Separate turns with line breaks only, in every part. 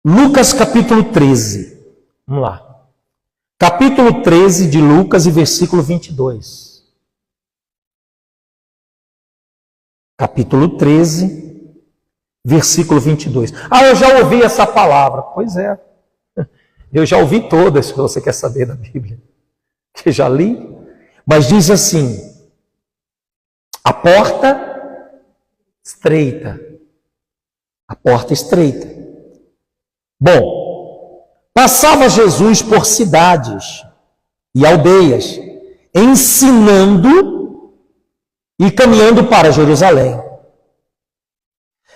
Lucas capítulo 13. Vamos lá. Capítulo 13 de Lucas e versículo 22. Capítulo 13, versículo 22. Ah, eu já ouvi essa palavra. Pois é. Eu já ouvi todas, se você quer saber da Bíblia. Que já li. Mas diz assim: a porta estreita. A porta estreita. Bom, passava Jesus por cidades e aldeias, ensinando e caminhando para Jerusalém.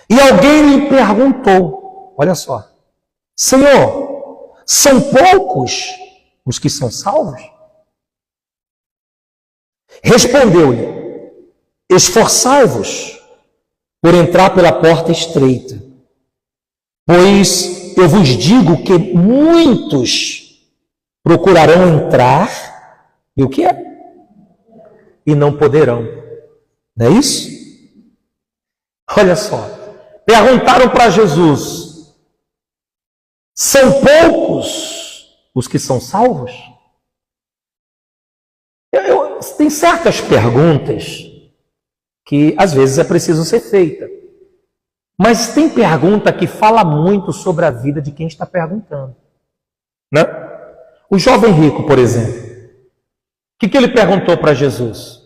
E alguém lhe perguntou, olha só: Senhor, são poucos os que são salvos? Respondeu-lhe: esforçai-vos por entrar pela porta estreita, pois eu vos digo que muitos procurarão entrar, e o que é? E não poderão. Não é isso? Olha só. Perguntaram para Jesus: são poucos os que são salvos? Tem certas perguntas que às vezes é preciso ser feita. Mas tem pergunta que fala muito sobre a vida de quem está perguntando. Né? O jovem rico, por exemplo. O que ele perguntou para Jesus?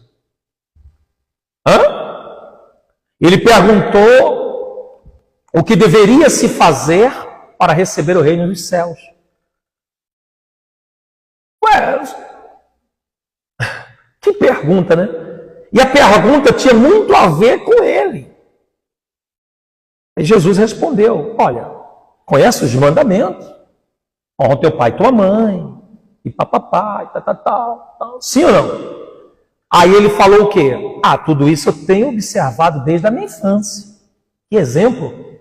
Ele perguntou o que deveria se fazer para receber o reino dos céus. Ué, que pergunta, né? E a pergunta tinha muito a ver com ele. E Jesus respondeu: olha, conhece os mandamentos? Honra teu pai e tua mãe, e papapá, e tal. Sim ou não? Aí ele falou o quê? Tudo isso eu tenho observado desde a minha infância. Que exemplo?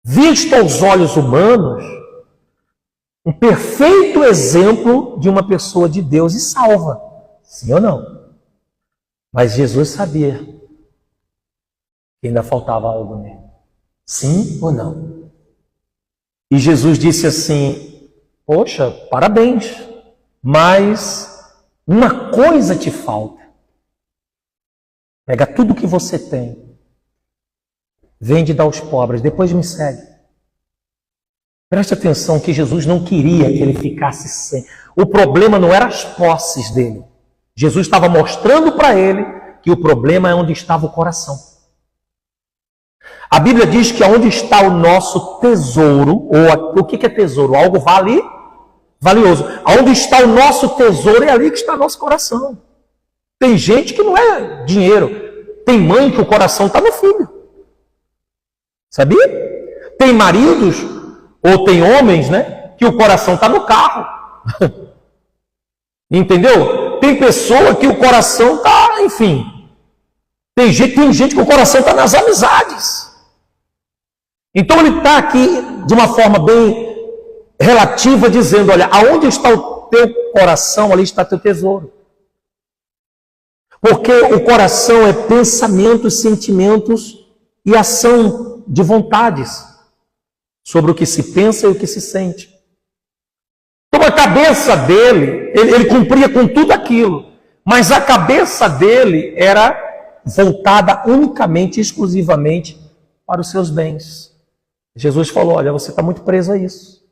Visto aos olhos humanos, um perfeito exemplo de uma pessoa de Deus e salva. Sim ou não? Mas Jesus sabia que ainda faltava algo nele. Sim ou não? E Jesus disse assim: poxa, parabéns, mas uma coisa te falta. Pega tudo que você tem, vende e dá aos pobres, depois me segue. Preste atenção que Jesus não queria que ele ficasse sem. O problema não era as posses dele. Jesus estava mostrando para ele que o problema é onde estava o coração. A Bíblia diz que onde está o nosso tesouro, ou o que é tesouro? Algo valioso. Onde está o nosso tesouro é ali que está nosso coração. Tem gente que não é dinheiro. Tem mãe que o coração está no filho. Sabia? Tem maridos, ou tem homens, né, que o coração está no carro. Entendeu? Tem pessoa que o coração está, enfim. Tem gente que o coração está nas amizades. Então ele está aqui de uma forma bem relativa, dizendo: olha, aonde está o teu coração, ali está teu tesouro. Porque o coração é pensamentos, sentimentos e ação de vontades sobre o que se pensa e o que se sente. Então a cabeça dele, ele cumpria com tudo aquilo, mas a cabeça dele era voltada unicamente, exclusivamente para os seus bens. Jesus falou: olha, você está muito preso a isso.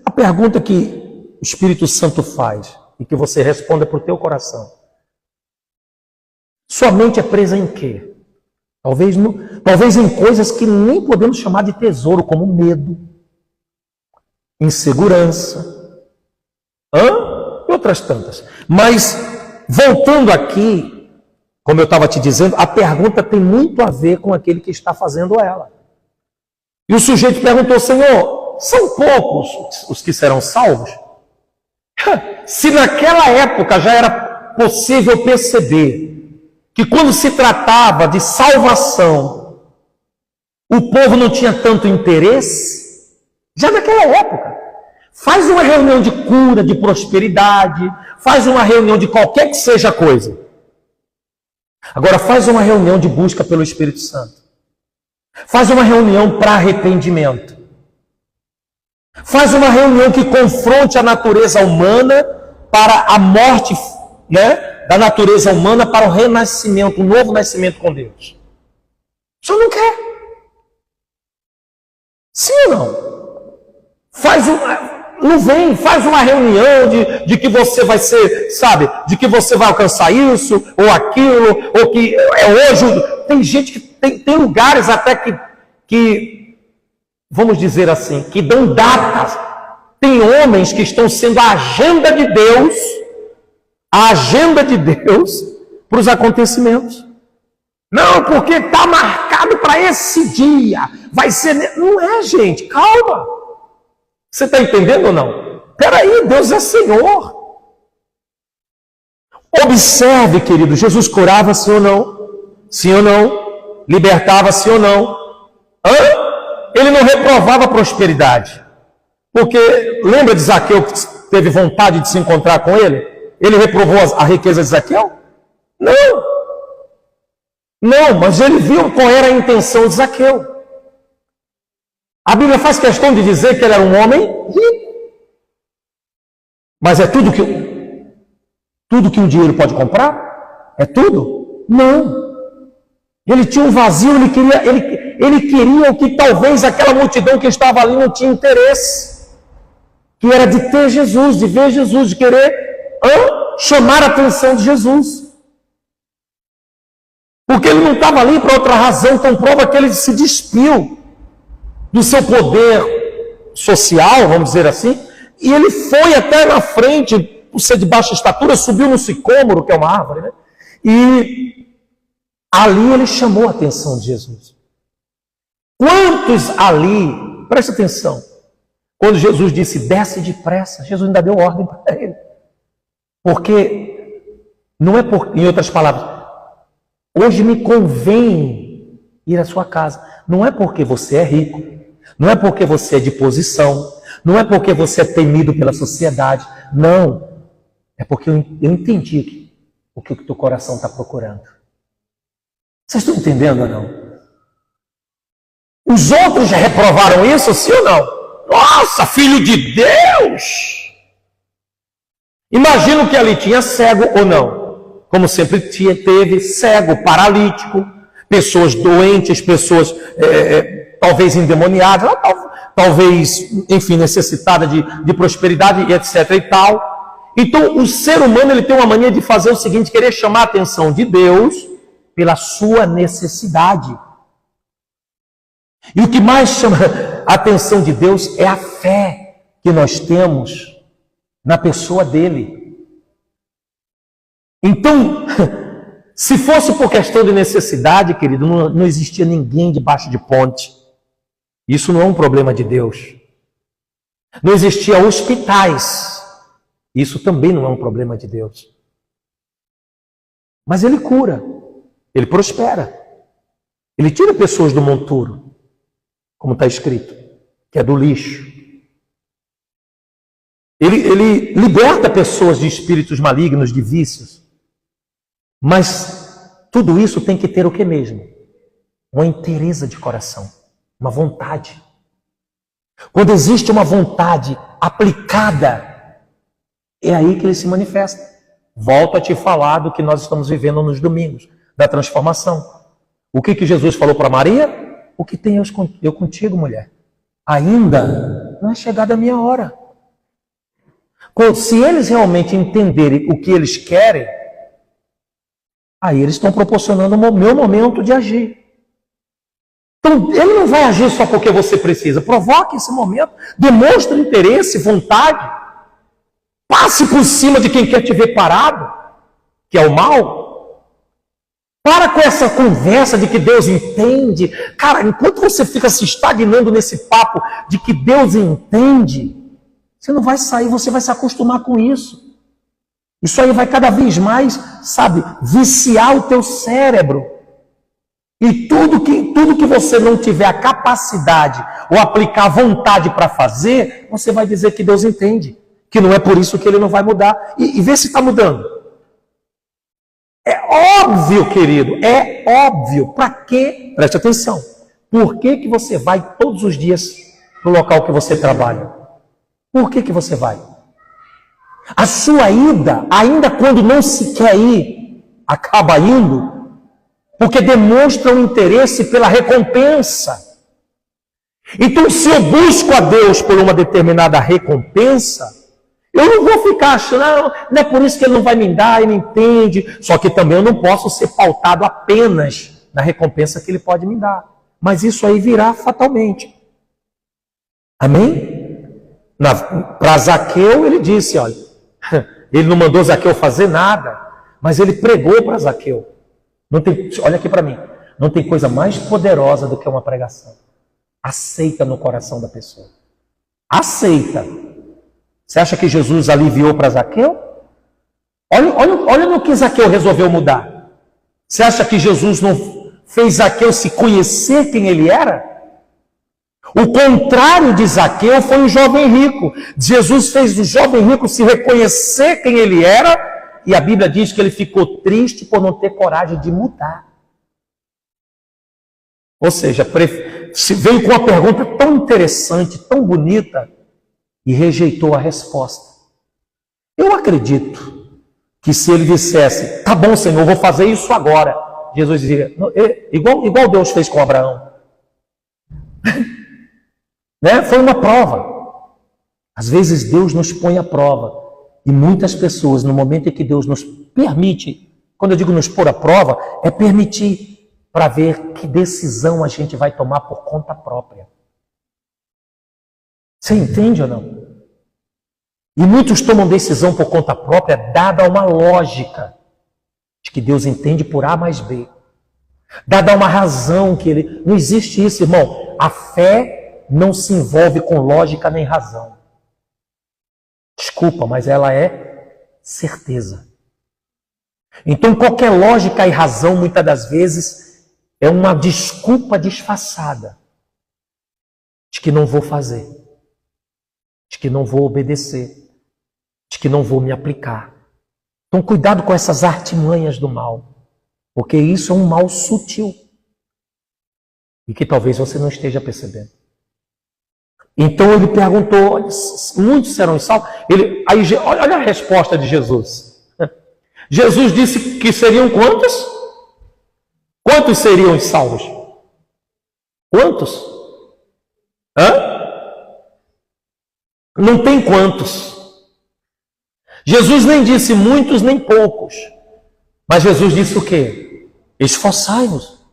A pergunta que o Espírito Santo faz e que você responda para o teu coração: sua mente é presa em quê? Talvez em coisas que nem podemos chamar de tesouro, como medo, insegurança, e outras tantas. Mas, voltando aqui, como eu estava te dizendo, a pergunta tem muito a ver com aquele que está fazendo ela. E o sujeito perguntou: Senhor, são poucos os que serão salvos? Se naquela época já era possível perceber que quando se tratava de salvação, o povo não tinha tanto interesse, já naquela época, faz uma reunião de cura, de prosperidade, faz uma reunião de qualquer que seja a coisa. Agora faz uma reunião de busca pelo Espírito Santo. Faz uma reunião para arrependimento. Faz uma reunião que confronte a natureza humana para a morte, né, da natureza humana para o renascimento, o novo nascimento com Deus. O senhor não quer? Sim ou não? Faz uma reunião de que você vai ser, sabe, de que você vai alcançar isso, ou aquilo, ou que é hoje. Tem gente que tem lugares até que, vamos dizer assim, que dão datas. Tem homens que estão sendo a agenda de Deus para os acontecimentos. Não, porque está marcado para esse dia. Vai ser. Não é, gente, calma. Você está entendendo ou não? Peraí, Deus é Senhor. Observe, querido, Jesus curava sim ou não? Sim ou não? Libertava sim ou não? Ele não reprovava a prosperidade. Porque lembra de Zaqueu que teve vontade de se encontrar com ele? Ele reprovou a riqueza de Zaqueu? Não. Não, mas ele viu qual era a intenção de Zaqueu. A Bíblia faz questão de dizer que ele era um homem rico. Mas é tudo que o dinheiro pode comprar? É tudo? Não. Ele tinha um vazio, ele queria o que talvez aquela multidão que estava ali não tinha interesse. Que era de ter Jesus, de ver Jesus, de querer chamar a atenção de Jesus. Porque ele não estava ali para outra razão, então prova que ele se despiu do seu poder social, vamos dizer assim, e ele foi até na frente, por ser de baixa estatura, subiu no sicômoro, que é uma árvore, né? E ali ele chamou a atenção de Jesus. Quantos ali, presta atenção, quando Jesus disse, desce depressa, Jesus ainda deu ordem para ele. Porque, não é por, em outras palavras, hoje me convém ir à sua casa. Não é porque você é rico, não é porque você é de posição, não é porque você é temido pela sociedade, não. É porque eu entendi o que o teu coração está procurando. Vocês estão entendendo ou não? Os outros já reprovaram isso, sim ou não? Nossa, filho de Deus! Imagino que ali tinha cego ou não. Como sempre teve cego, paralítico, pessoas doentes, pessoas talvez endemoniadas, talvez, enfim, necessitada de prosperidade, etc. e tal. Então, o ser humano ele tem uma mania de fazer o seguinte, querer chamar a atenção de Deus pela sua necessidade. E o que mais chama a atenção de Deus é a fé que nós temos na pessoa dele. Então, se fosse por questão de necessidade, querido, não existia ninguém debaixo de ponte. Isso não é um problema de Deus. Não existia hospitais. Isso também não é um problema de Deus. Mas ele cura, ele prospera. Ele tira pessoas do monturo, como está escrito, que é do lixo. Ele liberta pessoas de espíritos malignos, de vícios. Mas tudo isso tem que ter o que mesmo? Uma inteireza de coração, uma vontade. Quando existe uma vontade aplicada, é aí que ele se manifesta. Volto a te falar do que nós estamos vivendo nos domingos, da transformação. O que Jesus falou para Maria? O que tem eu contigo, mulher? Ainda não é chegada a minha hora. Se eles realmente entenderem o que eles querem, aí eles estão proporcionando o meu momento de agir. Então, ele não vai agir só porque você precisa. Provoque esse momento, demonstre interesse, vontade. Passe por cima de quem quer te ver parado, que é o mal. Para com essa conversa de que Deus entende. Cara, enquanto você fica se estagnando nesse papo de que Deus entende, você não vai sair, você vai se acostumar com isso. Isso aí vai cada vez mais, sabe, viciar o teu cérebro. E tudo que você não tiver a capacidade ou aplicar a vontade para fazer, você vai dizer que Deus entende. Que não é por isso que ele não vai mudar. E vê se está mudando. É óbvio, querido, é óbvio. Para quê? Preste atenção. Por que você vai todos os dias para o local que você trabalha? Por que você vai? A sua ida, ainda quando não se quer ir, acaba indo, porque demonstra um interesse pela recompensa. Então, se eu busco a Deus por uma determinada recompensa, eu não vou ficar achando, não é por isso que Ele não vai me dar, Ele entende. Só que também eu não posso ser pautado apenas na recompensa que Ele pode me dar. Mas isso aí virá fatalmente. Amém? Para Zaqueu, ele disse, olha, ele não mandou Zaqueu fazer nada, mas ele pregou para Zaqueu. Olha aqui para mim, não tem coisa mais poderosa do que uma pregação. Aceita no coração da pessoa. Aceita. Você acha que Jesus aliviou para Zaqueu? Olha no que Zaqueu resolveu mudar. Você acha que Jesus não fez Zaqueu se conhecer quem ele era? O contrário de Zaqueu foi o jovem rico. Jesus fez o jovem rico se reconhecer quem ele era, e a Bíblia diz que ele ficou triste por não ter coragem de mudar. Ou seja, veio com uma pergunta tão interessante, tão bonita, e rejeitou a resposta. Eu acredito que se ele dissesse, tá bom, Senhor, eu vou fazer isso agora, Jesus diria, igual Deus fez com Abraão. Né? Foi uma prova. Às vezes Deus nos põe à prova. E muitas pessoas, no momento em que Deus nos permite, quando eu digo nos pôr à prova, é permitir para ver que decisão a gente vai tomar por conta própria. Você entende ou não? E muitos tomam decisão por conta própria, dada uma lógica de que Deus entende por A mais B. Dada uma razão que Ele... Não existe isso, irmão. A fé não se envolve com lógica nem razão. Desculpa, mas ela é certeza. Então qualquer lógica e razão, muitas das vezes, é uma desculpa disfarçada de que não vou fazer, de que não vou obedecer, de que não vou me aplicar. Então cuidado com essas artimanhas do mal, porque isso é um mal sutil e que talvez você não esteja percebendo. Então ele perguntou, muitos serão salvos? Olha a resposta de Jesus. Jesus disse que seriam quantos? Quantos seriam salvos? Quantos? Não tem quantos. Jesus nem disse muitos nem poucos. Mas Jesus disse o quê? Esforçai-vos.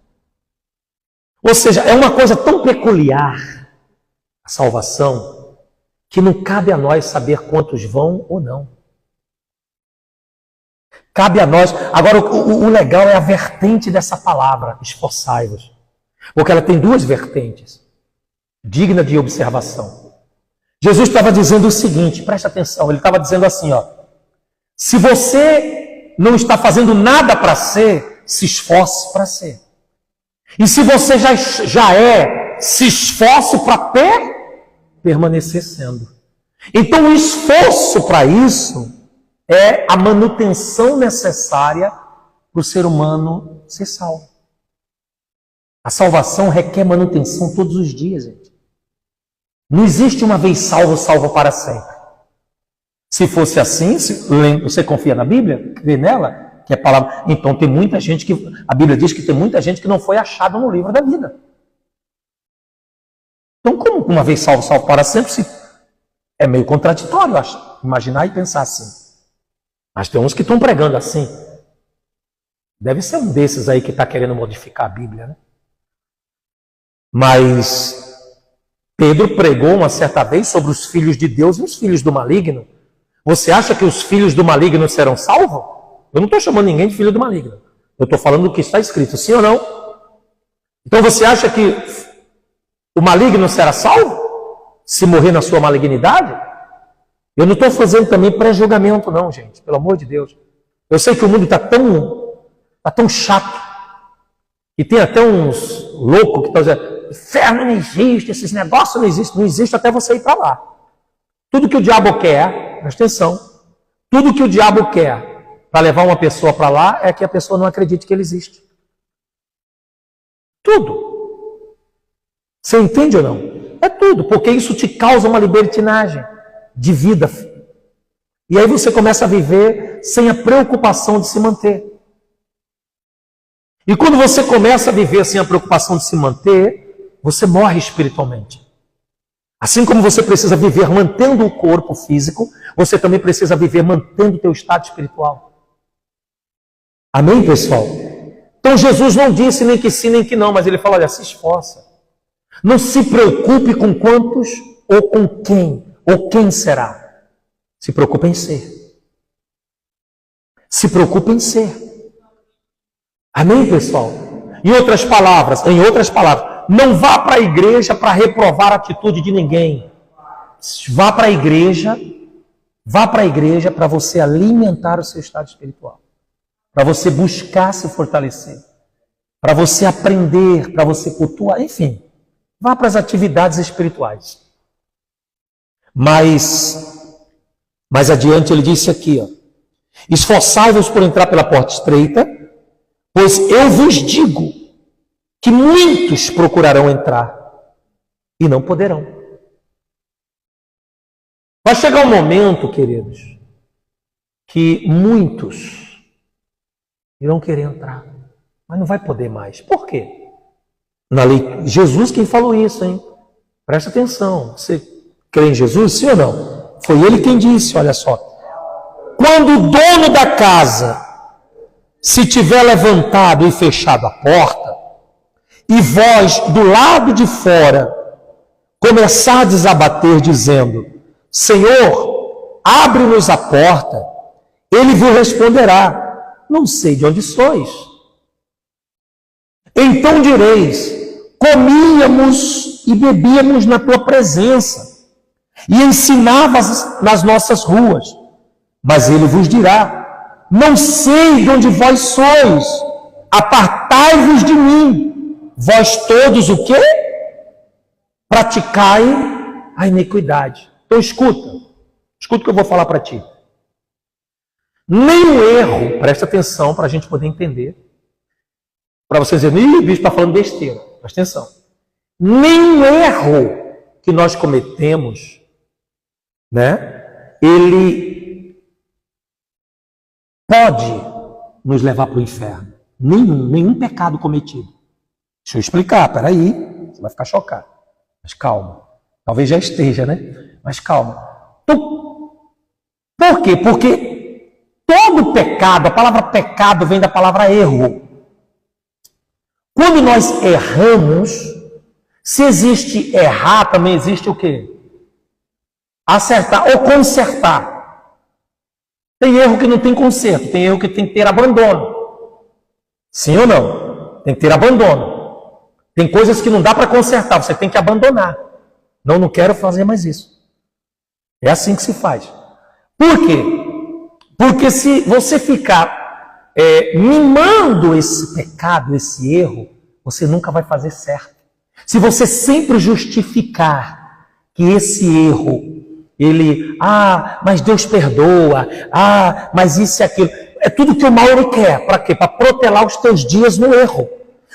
Ou seja, é uma coisa tão peculiar a salvação, que não cabe a nós saber quantos vão ou não. Cabe a nós. Agora, o legal é a vertente dessa palavra, esforçai-vos. Porque ela tem duas vertentes, digna de observação. Jesus estava dizendo o seguinte, presta atenção, ele estava dizendo assim, ó, se você não está fazendo nada para ser, se esforce para ser. E se você já é, se esforce para permanecer sendo. Então o esforço para isso é a manutenção necessária para o ser humano ser salvo. A salvação requer manutenção todos os dias, gente. Não existe uma vez salvo, salvo para sempre. Se fosse assim, você confia na Bíblia? Crê nela? Que é palavra. Então tem muita gente que... A Bíblia diz que tem muita gente que não foi achada no livro da vida. Então, como uma vez salvo, salvo para sempre, é meio contraditório, eu acho, imaginar e pensar assim. Mas tem uns que estão pregando assim. Deve ser um desses aí que está querendo modificar a Bíblia, né? Mas Pedro pregou uma certa vez sobre os filhos de Deus e os filhos do maligno. Você acha que os filhos do maligno serão salvos? Eu não estou chamando ninguém de filho do maligno. Eu estou falando do que está escrito, sim ou não? Então você acha que o maligno será salvo? Se morrer na sua malignidade? Eu não estou fazendo também pré-julgamento não, gente. Pelo amor de Deus. Eu sei que o mundo está tão chato. E tem até uns loucos que estão dizendo, inferno não existe, esses negócios não existem. Não existe até você ir para lá. Tudo que o diabo quer, presta atenção, tudo que o diabo quer para levar uma pessoa para lá é que a pessoa não acredite que ele existe. Tudo. Você entende ou não? É tudo, porque isso te causa uma libertinagem de vida. E aí você começa a viver sem a preocupação de se manter. E quando você começa a viver sem a preocupação de se manter, você morre espiritualmente. Assim como você precisa viver mantendo o corpo físico, você também precisa viver mantendo o teu estado espiritual. Amém, pessoal? Então Jesus não disse nem que sim, nem que não, mas ele fala, olha, se esforça. Não se preocupe com quantos ou quem será. Se preocupe em ser. Se preocupe em ser. Amém, pessoal? Em outras palavras, não vá para a igreja para reprovar a atitude de ninguém. Vá para a igreja para você alimentar o seu estado espiritual. Para você buscar se fortalecer. Para você aprender, para você cultuar, enfim. Vá para as atividades espirituais. Mas mais adiante ele disse aqui, ó, esforçai-vos por entrar pela porta estreita, pois eu vos digo que muitos procurarão entrar e não poderão. Vai chegar um momento, queridos, que muitos irão querer entrar, mas não vai poder mais. Por quê? Na lei, Jesus quem falou isso, hein? Presta atenção. Você crê em Jesus, sim ou não? Foi ele quem disse, olha só. Quando o dono da casa se tiver levantado e fechado a porta, e vós, do lado de fora, começardes a bater, dizendo, Senhor, abre-nos a porta, ele vos responderá, não sei de onde sois. Então direis, comíamos e bebíamos na tua presença, e ensinavas nas nossas ruas. Mas ele vos dirá, não sei de onde vós sois, apartai-vos de mim, vós todos o quê? Praticai a iniquidade. Então escuta o que eu vou falar para ti. Nenhum erro, presta atenção para a gente poder entender, para você dizer, o bicho está falando besteira, presta atenção. Nenhum erro que nós cometemos, né, ele pode nos levar para o inferno. Nenhum pecado cometido. Deixa eu explicar, peraí, você vai ficar chocado. Mas calma, talvez já esteja, né? Mas calma. Então, por quê? Porque todo pecado, a palavra pecado vem da palavra erro. Quando nós erramos, se existe errar, também existe o quê? Acertar ou consertar. Tem erro que não tem conserto, tem erro que tem que ter abandono. Sim ou não? Tem que ter abandono. Tem coisas que não dá para consertar, você tem que abandonar. Não quero fazer mais isso. É assim que se faz. Por quê? Porque se você ficar mimando esse pecado, esse erro, você nunca vai fazer certo. Se você sempre justificar que esse erro, mas Deus perdoa, mas isso e aquilo, é tudo que o mal ele quer. Para quê? Para protelar os teus dias no erro.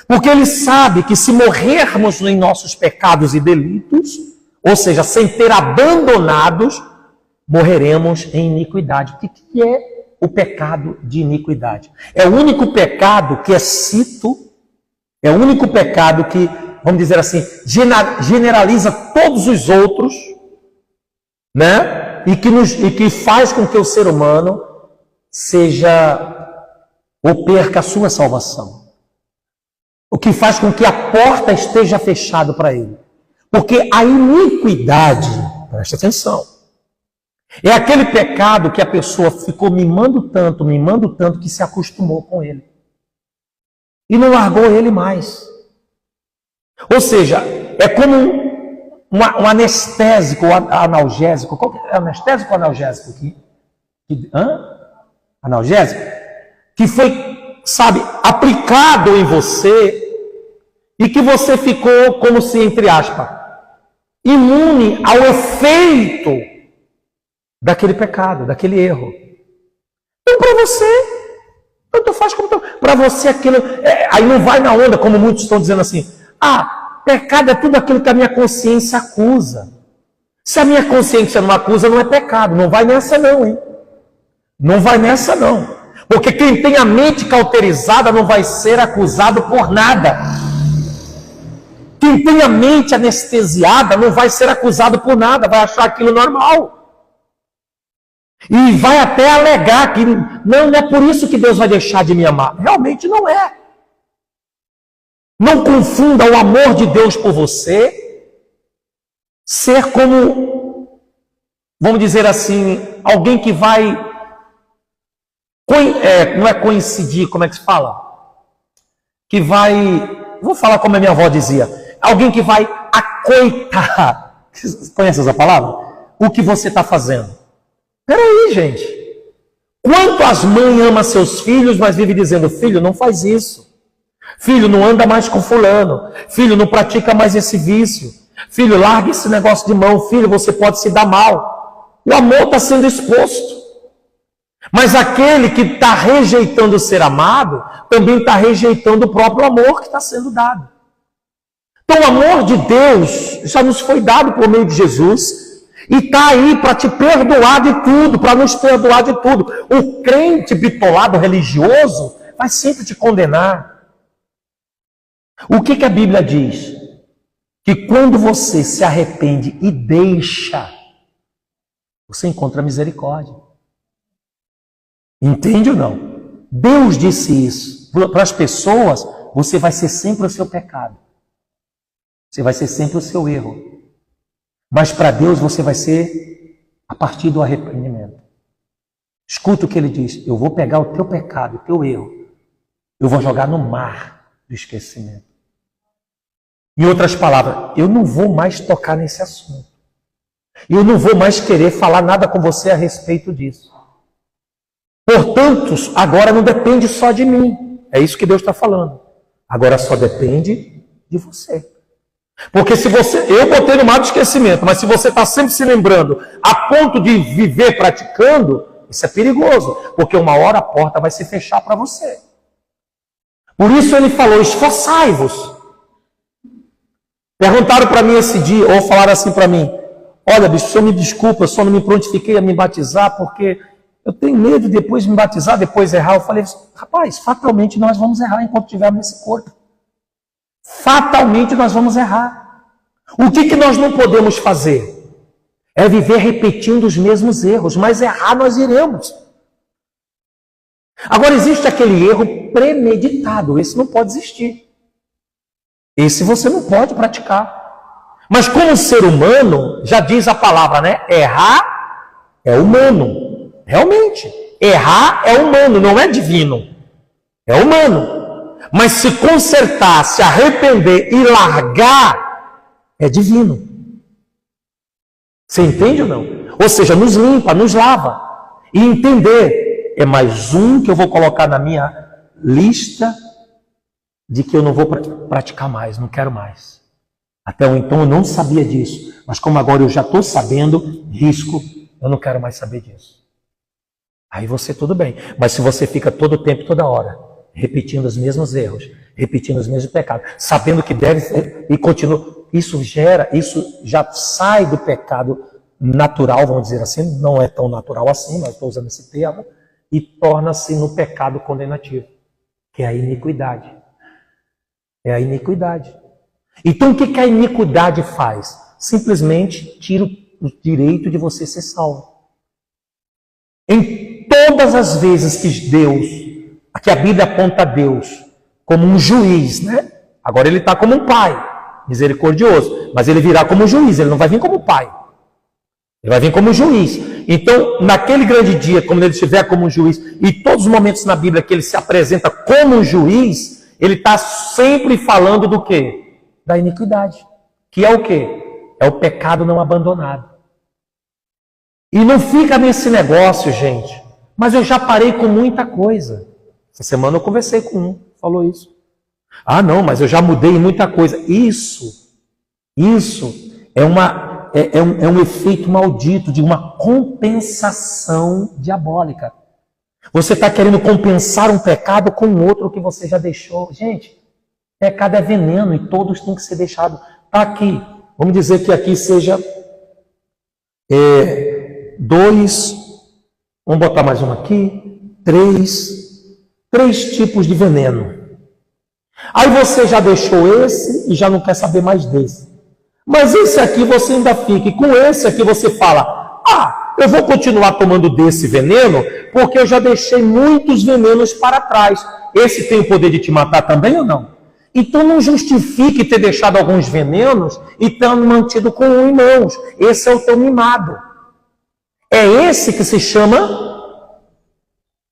Porque ele sabe que se morrermos em nossos pecados e delitos, ou seja, sem ter abandonados, morreremos em iniquidade. O que é o pecado de iniquidade? É o único pecado que é cito, é o único pecado que, vamos dizer assim, generaliza todos os outros, né? E que faz com que o ser humano seja ou perca a sua salvação. O que faz com que a porta esteja fechada para ele. Porque a iniquidade, presta atenção, é aquele pecado que a pessoa ficou mimando tanto, que se acostumou com ele. E não largou ele mais. Ou seja, é como um anestésico ou analgésico. Qual que é? Anestésico ou analgésico aqui? Analgésico? Que foi, aplicado em você e que você ficou, como se, entre aspas, imune ao efeito daquele pecado, daquele erro. Então, para você, tanto faz como para você aquilo. Aí não vai na onda, como muitos estão dizendo assim. Pecado é tudo aquilo que a minha consciência acusa. Se a minha consciência não acusa, não é pecado. Não vai nessa não, hein? Não vai nessa não. Porque quem tem a mente cauterizada não vai ser acusado por nada. Quem tem a mente anestesiada não vai ser acusado por nada, vai achar aquilo normal. E vai até alegar que não é por isso que Deus vai deixar de me amar. Realmente não é. Não confunda o amor de Deus por você ser como, vamos dizer assim, alguém que vai, não é coincidir, como é que se fala? Que vai, vou falar como a minha avó dizia, alguém que vai acoitar, conhece essa palavra? O que você está fazendo. Peraí, gente. Quanto as mães amam seus filhos, mas vive dizendo, filho, não faz isso. Filho, não anda mais com fulano. Filho, não pratica mais esse vício. Filho, larga esse negócio de mão. Filho, você pode se dar mal. O amor está sendo exposto. Mas aquele que está rejeitando ser amado, também está rejeitando o próprio amor que está sendo dado. Então o amor de Deus já nos foi dado por meio de Jesus e está aí para te perdoar de tudo, para nos perdoar de tudo. O crente bitolado religioso vai sempre te condenar. O que a Bíblia diz? Que quando você se arrepende e deixa, você encontra misericórdia. Entende ou não? Deus disse isso. Para as pessoas, você vai ser sempre o seu pecado. Você vai ser sempre o seu erro. Mas para Deus você vai ser a partir do arrependimento. Escuta o que ele diz. Eu vou pegar o teu pecado, o teu erro. Eu vou jogar no mar do esquecimento. Em outras palavras, eu não vou mais tocar nesse assunto. Eu não vou mais querer falar nada com você a respeito disso. Portanto, agora não depende só de mim. É isso que Deus está falando. Agora só depende de você. Porque se você, eu botei no mar do esquecimento, mas se você está sempre se lembrando a ponto de viver praticando, isso é perigoso, porque uma hora a porta vai se fechar para você. Por isso ele falou, esforçai-vos. Perguntaram para mim esse dia, ou falaram assim para mim, olha bicho, o senhor me desculpa, eu só não me prontifiquei a me batizar, porque eu tenho medo de depois me batizar, depois errar. Eu falei, rapaz, fatalmente nós vamos errar enquanto estivermos nesse corpo. Fatalmente nós vamos errar. O que nós não podemos fazer? É viver repetindo os mesmos erros, mas errar nós iremos. Agora existe aquele erro premeditado, esse não pode existir. Esse você não pode praticar. Mas como ser humano, já diz a palavra, né? Errar é humano. Realmente, errar é humano, não é divino. É humano. Mas se consertar, se arrepender e largar, é divino. Você entende ou não? Ou seja, nos limpa, nos lava. E entender, é mais um que eu vou colocar na minha lista de que eu não vou praticar mais, não quero mais. Até então eu não sabia disso. Mas como agora eu já estou sabendo, risco, eu não quero mais saber disso. Aí você tudo bem. Mas se você fica todo o tempo, toda hora, repetindo os mesmos erros, repetindo os mesmos pecados, sabendo que deve ser, e continua, isso já sai do pecado natural, vamos dizer assim, não é tão natural assim, mas estou usando esse termo, e torna-se no pecado condenativo, que é a iniquidade. É a iniquidade. Então o que a iniquidade faz? Simplesmente tira o direito de você ser salvo. Em todas as vezes que a Bíblia aponta a Deus como um juiz, né? Agora ele está como um pai, misericordioso, mas ele virá como juiz, ele não vai vir como pai. Ele vai vir como juiz. Então, naquele grande dia, quando ele estiver como juiz, e todos os momentos na Bíblia que ele se apresenta como juiz, ele está sempre falando do quê? Da iniquidade. Que é o quê? É o pecado não abandonado. E não fica nesse negócio, gente. Mas eu já parei com muita coisa. Essa semana eu conversei com um, falou isso. Ah, não, mas eu já mudei muita coisa. Isso é um efeito maldito de uma compensação diabólica. Você está querendo compensar um pecado com outro que você já deixou. Gente, Pecado é veneno e todos têm que ser deixados. Está aqui. Vamos dizer que aqui seja 2, vamos botar mais um aqui, 3 tipos de veneno. Aí você já deixou esse e já não quer saber mais desse. Mas esse aqui você ainda fica. E com esse aqui você fala, eu vou continuar tomando desse veneno porque eu já deixei muitos venenos para trás. Esse tem o poder de te matar também ou não? Então não justifique ter deixado alguns venenos e ter mantido com um em mãos. Esse é o teu mimado. É esse que se chama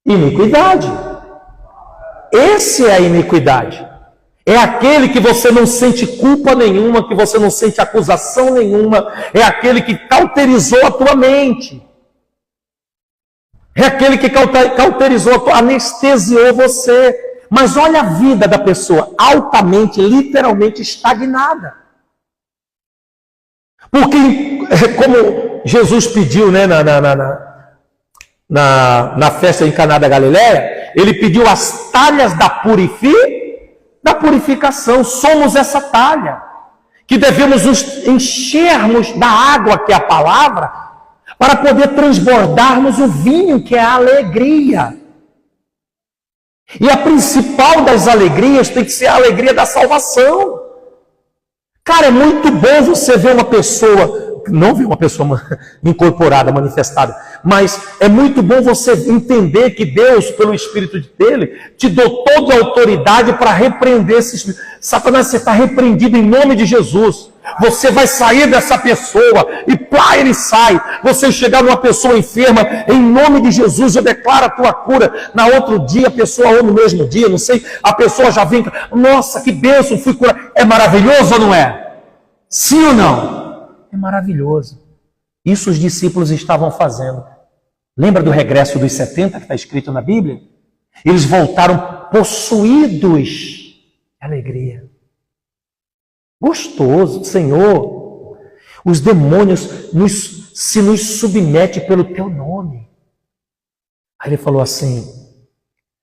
iniquidade. Esse é a iniquidade. É aquele que você não sente culpa nenhuma, que você não sente acusação nenhuma. É aquele que cauterizou a tua mente. É aquele que cauterizou, anestesiou você. Mas olha a vida da pessoa, altamente, literalmente estagnada. Porque, como Jesus pediu, né, na festa em Caná da Galileia, ele pediu as talhas da purificação. Somos essa talha, que devemos nos enchermos da água, que é a palavra, para poder transbordarmos o vinho, que é a alegria. E a principal das alegrias tem que ser a alegria da salvação. Cara, é muito bom você ver uma pessoa, não ver uma pessoa incorporada, manifestada, mas é muito bom você entender que Deus, pelo Espírito dele, te deu toda a autoridade para repreender esse espírito. Satanás, você está repreendido em nome de Jesus. Você vai sair dessa pessoa e plá, ele sai. Você chegar numa pessoa enferma, em nome de Jesus, eu declaro a tua cura. Na outro dia, a pessoa, ou no mesmo dia, não sei, a pessoa já vem, nossa, que bênção, fui curado. É maravilhoso ou não é? Sim ou não? É maravilhoso. Isso os discípulos estavam fazendo. Lembra do regresso dos 70 que está escrito na Bíblia? Eles voltaram possuídos de alegria. Gostoso, Senhor. Os demônios se nos submetem pelo teu nome. Aí ele falou assim,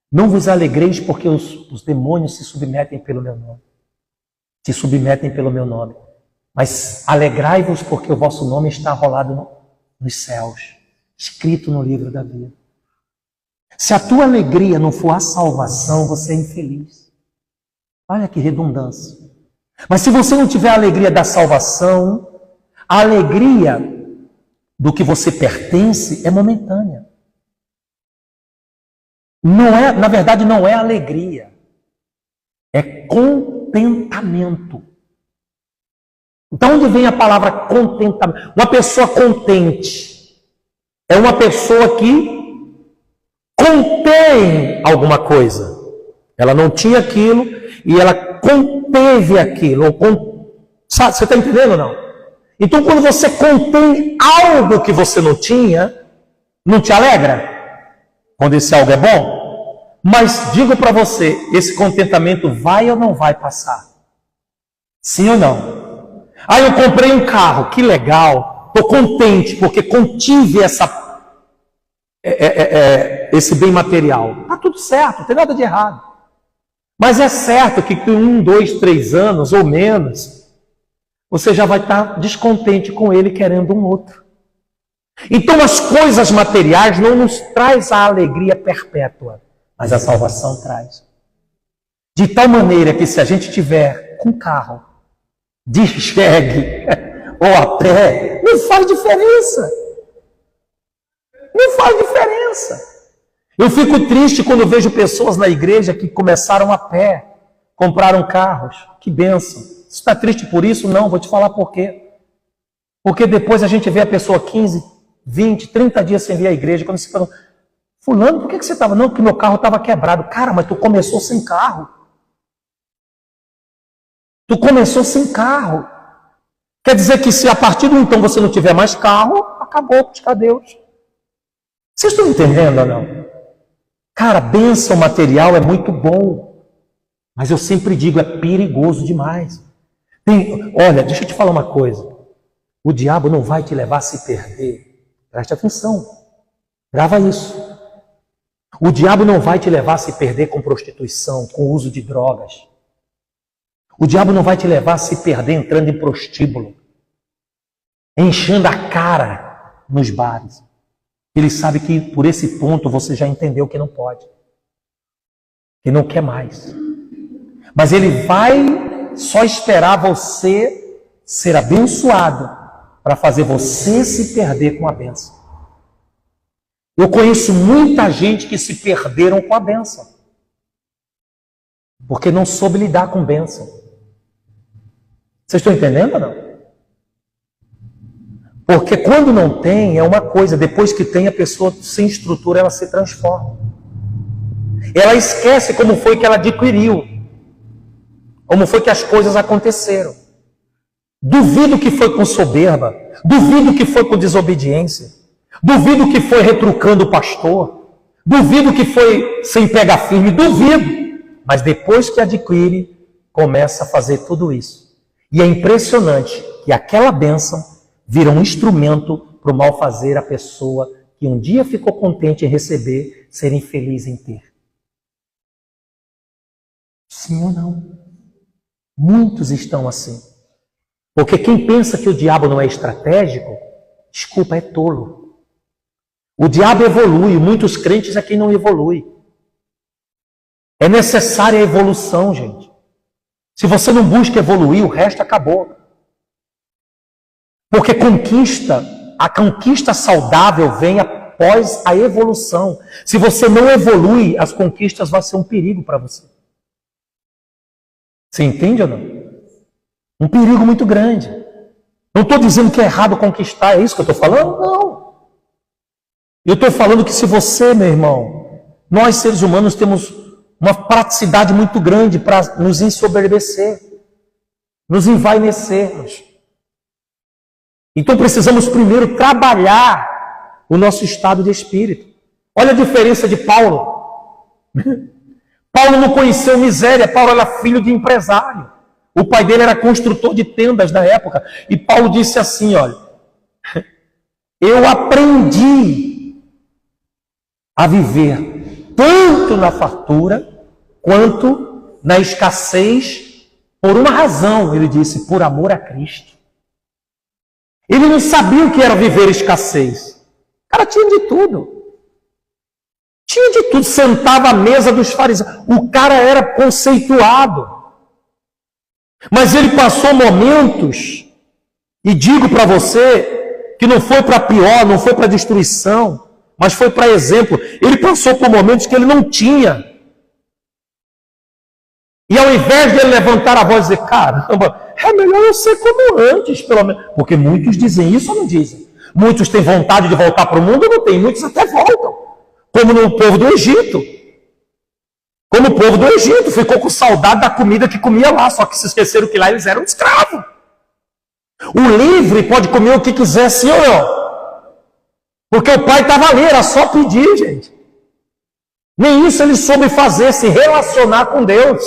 não vos alegreis porque os demônios se submetem pelo meu nome. Se submetem pelo meu nome. Mas alegrai-vos porque o vosso nome está rolado nos céus, escrito no livro da vida. Se a tua alegria não for a salvação, você é infeliz. Olha que redundância. Mas se você não tiver a alegria da salvação, a alegria do que você pertence é momentânea. Na verdade, não é alegria. É contentamento. Então, onde vem a palavra contentamento? Uma pessoa contente é uma pessoa que contém alguma coisa. Ela não tinha aquilo e ela conteve aquilo. Sabe, você está entendendo ou não? Então, quando você contém algo que você não tinha, não te alegra? Quando esse algo é bom? Mas digo para você, esse contentamento vai ou não vai passar? Sim ou não? Aí eu comprei um carro, que legal, estou contente porque contive esse bem material. Está tudo certo, não tem nada de errado. Mas é certo que com 1, 2, 3 anos ou menos, você já vai estar descontente com ele querendo um outro. Então as coisas materiais não nos traz a alegria perpétua, mas a salvação traz. De tal maneira que se a gente tiver com carro, de jegue ou a pé, não faz diferença. Não faz diferença. Eu fico triste quando vejo pessoas na igreja que começaram a pé, compraram carros. Que bênção. Você está triste por isso? Não, vou te falar por quê. Porque depois a gente vê a pessoa 15, 20, 30 dias sem vir à igreja. Quando você fala, fulano, por que você estava? Não, porque meu carro estava quebrado. Cara, mas tu começou sem carro. Tu começou sem carro. Quer dizer que se a partir do então você não tiver mais carro, acabou, buscar Deus. Vocês estão entendendo ou não? Cara, bênção material é muito bom. Mas eu sempre digo, é perigoso demais. Olha, deixa eu te falar uma coisa. O diabo não vai te levar a se perder. Preste atenção. Grava isso. O diabo não vai te levar a se perder com prostituição, com uso de drogas. O diabo não vai te levar a se perder entrando em prostíbulo, enchendo a cara nos bares. Ele sabe que por esse ponto você já entendeu que não pode, que não quer mais. Mas ele vai só esperar você ser abençoado para fazer você se perder com a bênção. Eu conheço muita gente que se perderam com a bênção, porque não soube lidar com bênção. Vocês estão entendendo ou não? Porque quando não tem, é uma coisa, depois que tem, a pessoa sem estrutura, ela se transforma. Ela esquece como foi que ela adquiriu, como foi que as coisas aconteceram. Duvido que foi com soberba, duvido que foi com desobediência, duvido que foi retrucando o pastor, duvido que foi sem pegar firme, duvido. Mas depois que adquire, começa a fazer tudo isso. E é impressionante que aquela bênção vira um instrumento para o mal fazer a pessoa que um dia ficou contente em receber, ser infeliz em ter. Sim ou não? Muitos estão assim. Porque quem pensa que o diabo não é estratégico, desculpa, é tolo. O diabo evolui, muitos crentes é quem não evolui. É necessária a evolução, gente. Se você não busca evoluir, o resto acabou. Porque a conquista saudável vem após a evolução. Se você não evolui, as conquistas vão ser um perigo para você. Você entende ou não? Um perigo muito grande. Não estou dizendo que é errado conquistar, é isso que eu estou falando? Não. Eu estou falando que se você, meu irmão, nós seres humanos temos uma praticidade muito grande para nos ensoberbecer, nos envaidecermos. Então precisamos primeiro trabalhar o nosso estado de espírito. Olha a diferença de Paulo. Paulo não conheceu miséria, Paulo era filho de empresário. O pai dele era construtor de tendas na época. E Paulo disse assim, olha, eu aprendi a viver tanto na fartura quanto na escassez por uma razão, ele disse, por amor a Cristo. Ele não sabia o que era viver escassez. O cara tinha de tudo. Tinha de tudo, sentava à mesa dos fariseus. O cara era conceituado. Mas ele passou momentos, e digo para você, que não foi para pior, não foi para destruição, mas foi para exemplo. Ele passou por momentos que ele não tinha. E ao invés de ele levantar a voz e dizer, caramba, é melhor eu ser como antes, pelo menos. Porque muitos dizem isso ou não dizem? Muitos têm vontade de voltar para o mundo ou não tem? Muitos até voltam. Como no povo do Egito. Como o povo do Egito. Ficou com saudade da comida que comia lá. Só que se esqueceram que lá eles eram escravos. O livre pode comer o que quiser, sim ou não? Porque o pai estava ali, era só pedir, gente. Nem isso ele soube fazer, se relacionar com Deus.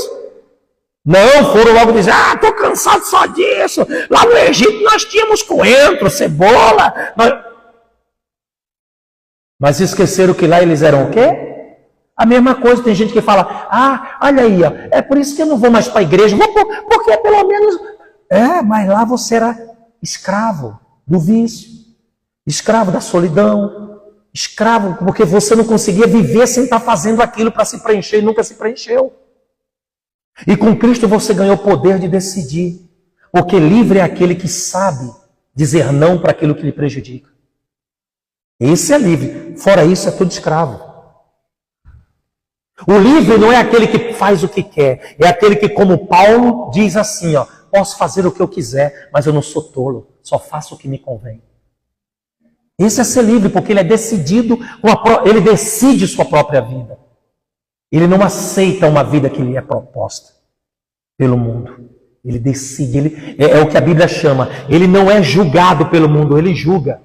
Não, foram logo dizer, estou cansado só disso. Lá no Egito nós tínhamos coentro, cebola. Mas esqueceram que lá eles eram o quê? A mesma coisa, tem gente que fala, olha aí, ó, é por isso que eu não vou mais para a igreja, porque pelo menos... mas lá você era escravo do vício, escravo da solidão, escravo porque você não conseguia viver sem estar fazendo aquilo para se preencher e nunca se preencheu. E com Cristo você ganhou o poder de decidir, porque livre é aquele que sabe dizer não para aquilo que lhe prejudica. Esse é livre, fora isso é tudo escravo. O livre não é aquele que faz o que quer, é aquele que, como Paulo diz assim, ó, posso fazer o que eu quiser, mas eu não sou tolo, só faço o que me convém. Esse é ser livre, porque ele é decidido, ele decide sua própria vida. Ele não aceita uma vida que lhe é proposta pelo mundo. Ele decide, é o que a Bíblia chama, ele não é julgado pelo mundo, ele julga.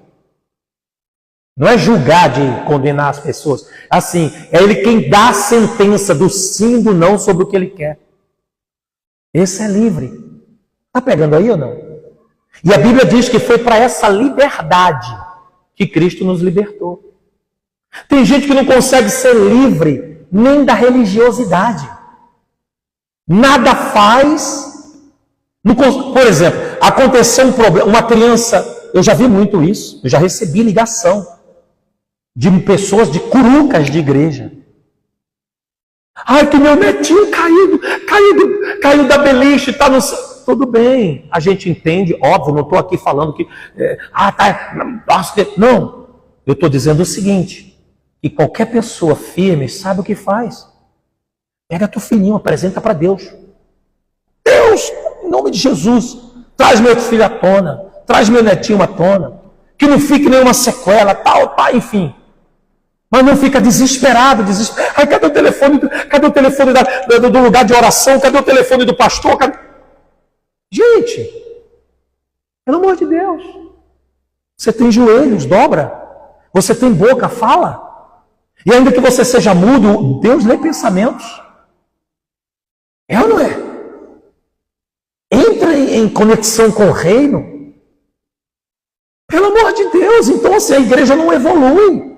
Não é julgar de condenar as pessoas. Assim, é ele quem dá a sentença do sim e do não sobre o que ele quer. Esse é livre. Está pegando aí ou não? E a Bíblia diz que foi para essa liberdade que Cristo nos libertou. Tem gente que não consegue ser livre nem da religiosidade. Nada faz Por exemplo, aconteceu um problema, uma criança, eu já vi muito isso, eu já recebi ligação de pessoas, de curucas de igreja. Ai, que meu netinho caiu da beliche, tá no céu. Tudo bem, a gente entende, óbvio, não estou aqui falando que... Não, eu estou dizendo o seguinte, que qualquer pessoa firme sabe o que faz. Pega teu filhinho, apresenta para Deus. Deus, em nome de Jesus, traz meu filho à tona, traz meu netinho à tona, que não fique nenhuma sequela, tal, enfim. Mas não fica desesperado. Ai, cadê o telefone do lugar de oração? Cadê o telefone do pastor? Gente, pelo amor de Deus, você tem joelhos, dobra. Você tem boca, fala. E ainda que você seja mudo, Deus lê pensamentos. É ou não é? Entra em conexão com o reino. Pelo amor de Deus, então assim, a igreja não evolui.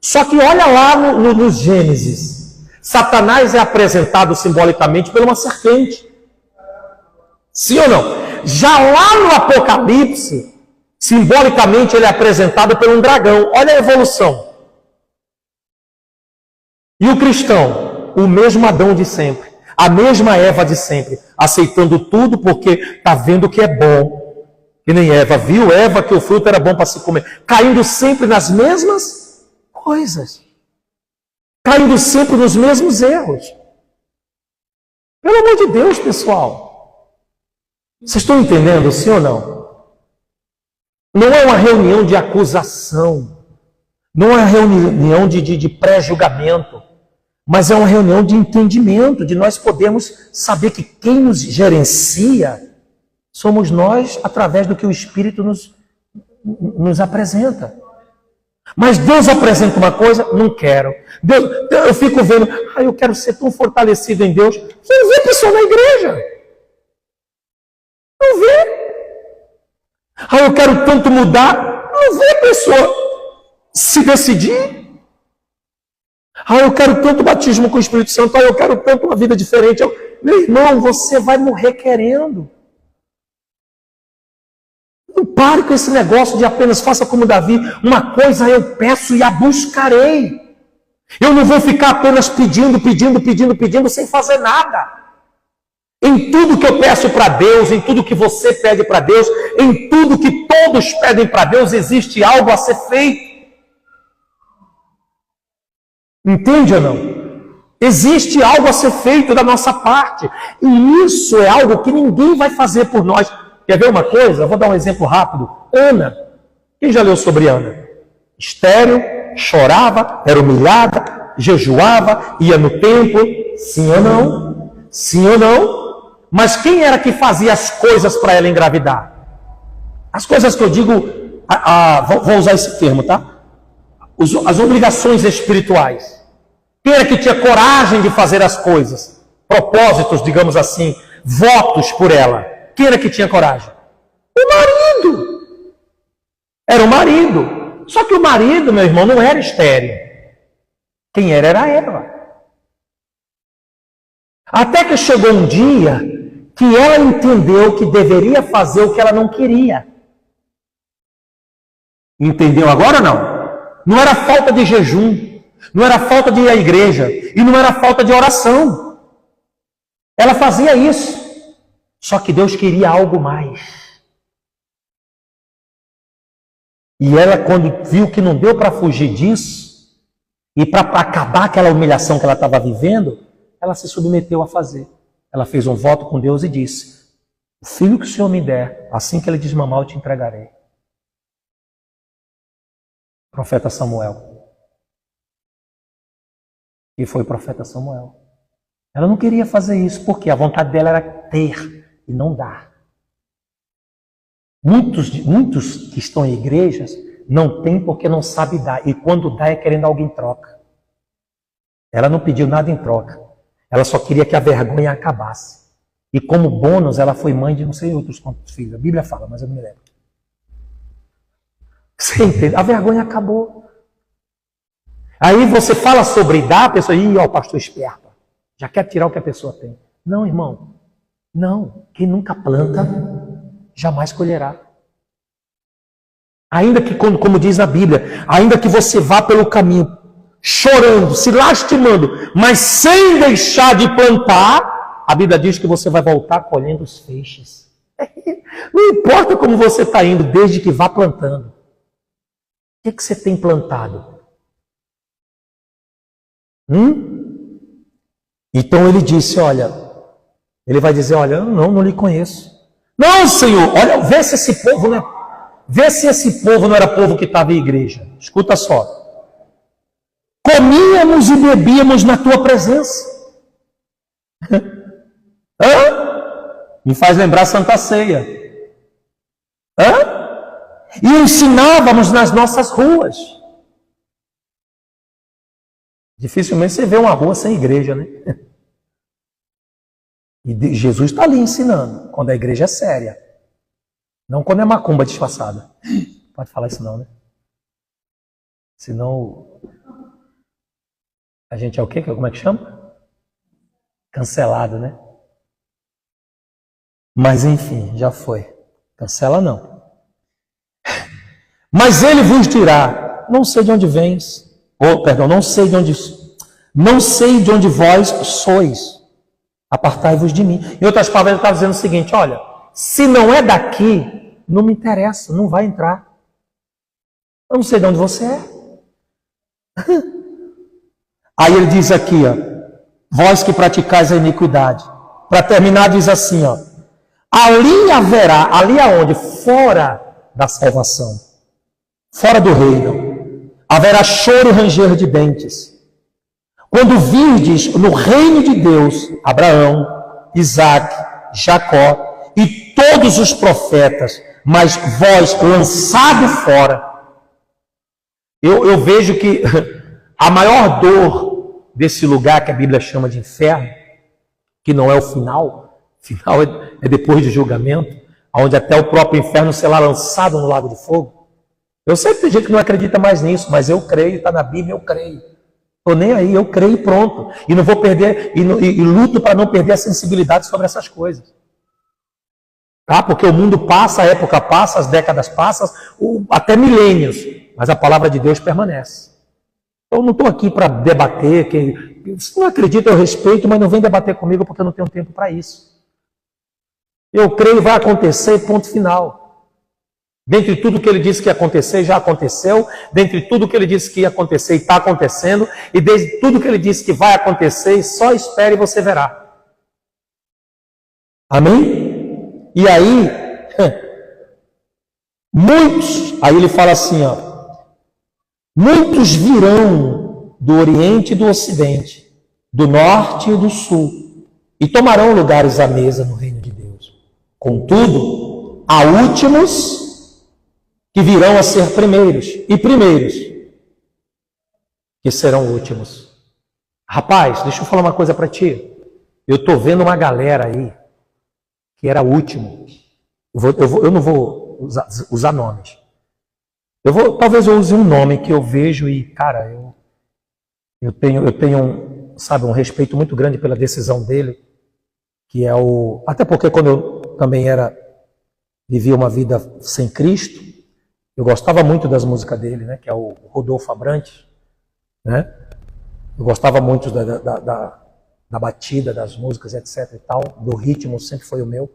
Só que olha lá no Gênesis. Satanás é apresentado simbolicamente por uma serpente. Sim ou não? Já lá no Apocalipse, simbolicamente ele é apresentado por um dragão. Olha a evolução. E o cristão, o mesmo Adão de sempre, a mesma Eva de sempre, aceitando tudo porque está vendo que é bom. Que nem Eva viu, Eva, que o fruto era bom para se comer. Caindo sempre nas mesmas coisas. Caindo sempre nos mesmos erros. Pelo amor de Deus, pessoal. Vocês estão entendendo, sim ou não? Não é uma reunião de acusação. Não é uma reunião de pré-julgamento. Mas é uma reunião de entendimento, de nós podermos saber que quem nos gerencia somos nós, através do que o Espírito nos apresenta. Mas Deus apresenta uma coisa, não quero. Eu fico vendo, eu quero ser tão fortalecido em Deus. Você não vê pessoa na igreja. Não vê. Eu quero tanto mudar. Não vê pessoa se decidir. Eu quero tanto batismo com o Espírito Santo. Eu quero tanto uma vida diferente. Meu irmão, você vai morrer querendo. Não pare com esse negócio de apenas faça como Davi. Uma coisa eu peço e a buscarei. Eu não vou ficar apenas pedindo, sem fazer nada. Em tudo que eu peço para Deus, em tudo que você pede para Deus, em tudo que todos pedem para Deus, existe algo a ser feito. Entende ou não? Existe algo a ser feito da nossa parte. E isso é algo que ninguém vai fazer por nós. Quer ver uma coisa? Eu vou dar um exemplo rápido. Ana. Quem já leu sobre Ana? Estéril, chorava, era humilhada, jejuava, ia no templo. Sim ou não? Sim ou não? Mas quem era que fazia as coisas para ela engravidar? As coisas que eu digo, vou usar esse termo, tá? As obrigações espirituais. Quem era que tinha coragem de fazer as coisas? Propósitos, digamos assim, votos por ela. Quem era que tinha coragem? O marido. Era o marido. Só que o marido, meu irmão, não era estéril. Quem era Eva. Até que chegou um dia que ela entendeu que deveria fazer o que ela não queria. Entendeu agora ou não? Não era falta de jejum, não era falta de ir à igreja, e não era falta de oração. Ela fazia isso. Só que Deus queria algo mais. E ela, quando viu que não deu para fugir disso, e para acabar aquela humilhação que ela estava vivendo, ela se submeteu a fazer. Ela fez um voto com Deus e disse: o filho que o Senhor me der, assim que ele desmamar, eu te entregarei. Profeta Samuel. E foi o profeta Samuel. Ela não queria fazer isso, porque a vontade dela era ter e não dar. Muitos que estão em igrejas não têm porque não sabem dar. E quando dá é querendo alguém em troca. Ela não pediu nada em troca. Ela só queria que a vergonha acabasse. E como bônus, ela foi mãe de não sei outros quantos filhos. A Bíblia fala, mas eu não me lembro. Você entende? A vergonha acabou. Aí você fala sobre dar, a pessoa, o pastor esperto. Já quer tirar o que a pessoa tem. Não, irmão. Não, quem nunca planta, jamais colherá. Ainda que, como diz na Bíblia, ainda que você vá pelo caminho chorando, se lastimando, mas sem deixar de plantar, a Bíblia diz que você vai voltar colhendo os feixes. Não importa como você está indo, desde que vá plantando. O que você tem plantado? Então ele disse, olha, ele vai dizer, olha, não lhe conheço. Não, Senhor, olha, vê se esse povo, né? Vê se esse povo não era povo que estava em igreja. Escuta só. Comíamos e bebíamos na tua presença. Me faz lembrar a Santa Ceia. E ensinávamos nas nossas ruas. Dificilmente você vê uma rua sem igreja, né? E Jesus está ali ensinando, quando a igreja é séria. Não quando é macumba disfarçada. Pode falar isso não, né? Senão a gente é o quê? Como é que chama? Cancelado, né? Mas enfim, já foi. Cancela não. Mas ele vos dirá, não sei de onde vens. Não sei de onde vós sois. Apartai-vos de mim. Em outras palavras, ele está dizendo o seguinte, olha, se não é daqui, não me interessa, não vai entrar. Eu não sei de onde você é. Aí ele diz aqui, ó, vós que praticais a iniquidade. Para terminar, diz assim, ó, ali haverá, ali aonde? Fora da salvação, fora do reino, haverá choro e ranger de dentes. Quando virdes no reino de Deus, Abraão, Isaque, Jacó e todos os profetas, mas vós lançado fora. Eu vejo que a maior dor desse lugar que a Bíblia chama de inferno, que não é o final é depois do julgamento, onde até o próprio inferno será lançado no lago de fogo. Eu sei que tem gente que não acredita mais nisso, mas eu creio, está na Bíblia, eu creio. Estou nem aí, eu creio e pronto. E não vou perder, e luto para não perder a sensibilidade sobre essas coisas. Tá? Porque o mundo passa, a época passa, as décadas passam, até milênios, mas a palavra de Deus permanece. Eu não estou aqui para debater, se não acredita eu respeito, mas não vem debater comigo porque eu não tenho tempo para isso. Eu creio, vai acontecer, ponto final. Dentre tudo que ele disse que ia acontecer, já aconteceu. Dentre tudo que ele disse que ia acontecer, está acontecendo. E desde tudo que ele disse que vai acontecer, só espere e você verá. Amém? E aí, aí ele fala assim, ó, muitos virão do Oriente e do Ocidente, do Norte e do Sul, e tomarão lugares à mesa no reino de Deus. Contudo, há últimos que virão a ser primeiros, e primeiros que serão últimos. Rapaz, deixa eu falar uma coisa para ti. Eu estou vendo uma galera aí que era último. Eu não vou usar nomes. Talvez eu use um nome que eu vejo e, cara, eu tenho um respeito muito grande pela decisão dele, que é até porque quando eu também vivia uma vida sem Cristo, eu gostava muito das músicas dele, né, que é o Rodolfo Abrantes, né? Eu gostava muito da batida das músicas, etc e tal, do ritmo sempre foi o meu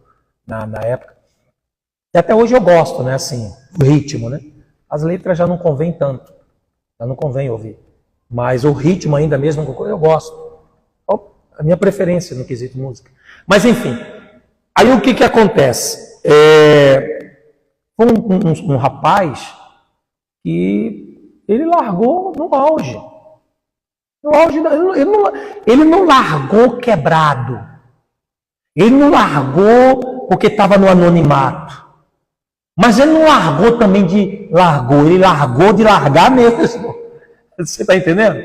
na época. E até hoje eu gosto, né, assim, do ritmo, né? As letras já não convém tanto, já não convém ouvir. Mas o ritmo ainda mesmo eu gosto. A minha preferência no quesito música. Mas enfim, aí o que acontece? Um rapaz que ele largou no auge. No auge ele não largou quebrado. Ele não largou porque estava no anonimato. Mas ele não largou também ele largou de largar mesmo. Você está entendendo?